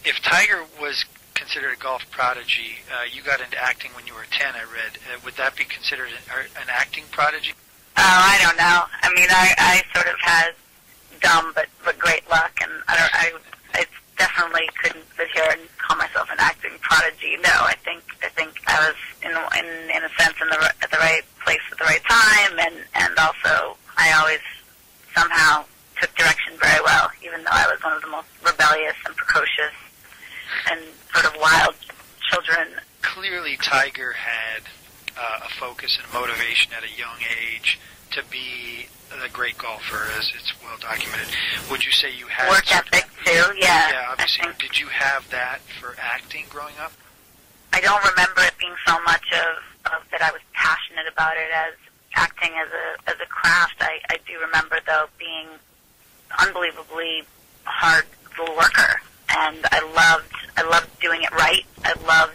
If Tiger was considered a golf prodigy, you got into acting when you were 10, I read. Would that be considered an acting prodigy? Oh, I don't know. I mean, I sort of had dumb but great luck, and I definitely couldn't sit here and call myself an acting prodigy. No, I think I was in a sense at the right place at the right time, and also I always somehow took direction very well, even though I was one of the most rebellious and precocious and sort of wild children. Clearly, Tiger had a focus and motivation at a young age to be a great golfer, as it's well documented. Would you say you had work ethic too? Yeah. Yeah, obviously. Did you have that for acting growing up? I don't remember it being so much of that I was passionate about it as acting as a craft. I do remember though being unbelievably hard worker, and I loved doing it right. I loved,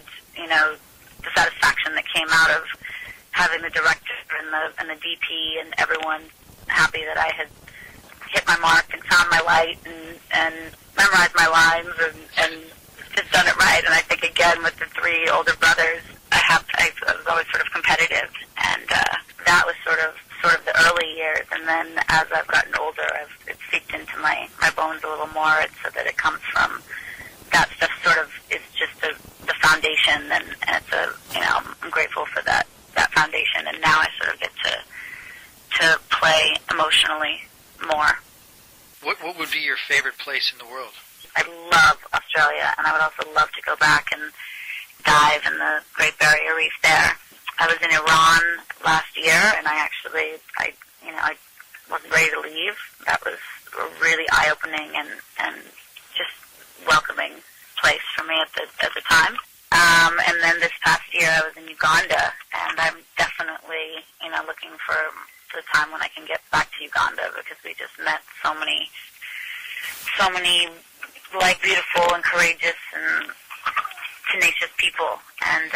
the satisfaction that came out of having the director and the DP and everyone happy that I had hit my mark and found my light and memorized my lines and just done it right. And I think again with the three older brothers, I was always sort of competitive, and that was sort of the early years. And then as I've gotten older, it's seeped into my bones a little more. It's so that it comes from that stuff. Sort of is just the foundation, and it's I'm grateful for that foundation. And now I sort of get to play emotionally more. What would be your favorite place in the world? I love Australia, and I would also love to go back and dive in the Great Barrier Reef there. I was in Iran last year, and I wasn't ready to leave. That was a really eye-opening and just welcoming place for me at the time. And then this past year, I was in Uganda, and I'm definitely looking for the time when I can get back to Uganda, because we just met so many beautiful and courageous and tenacious people, and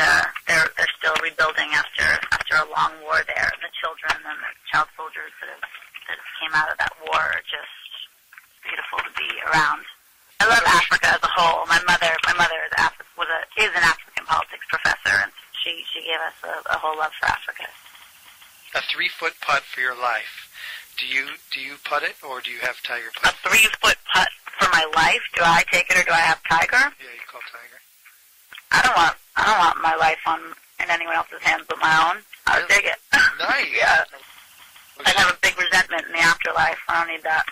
they're still rebuilding after a long war there. The children and the child soldiers that came out of that war are just beautiful to be around. I love Africa as a whole. My mother is an African politics professor, and she gave us a whole love for Africa. A 3-foot putt for your life. Do you putt it, or do you have Tiger putt? A 3-foot putt for my life. Do I take it, or do I have Tiger? Yeah, you call Tiger. I don't want my life in anyone else's hands but my own. I would dig it. Nice. Yeah. I'd have a big resentment in the afterlife. I don't need that.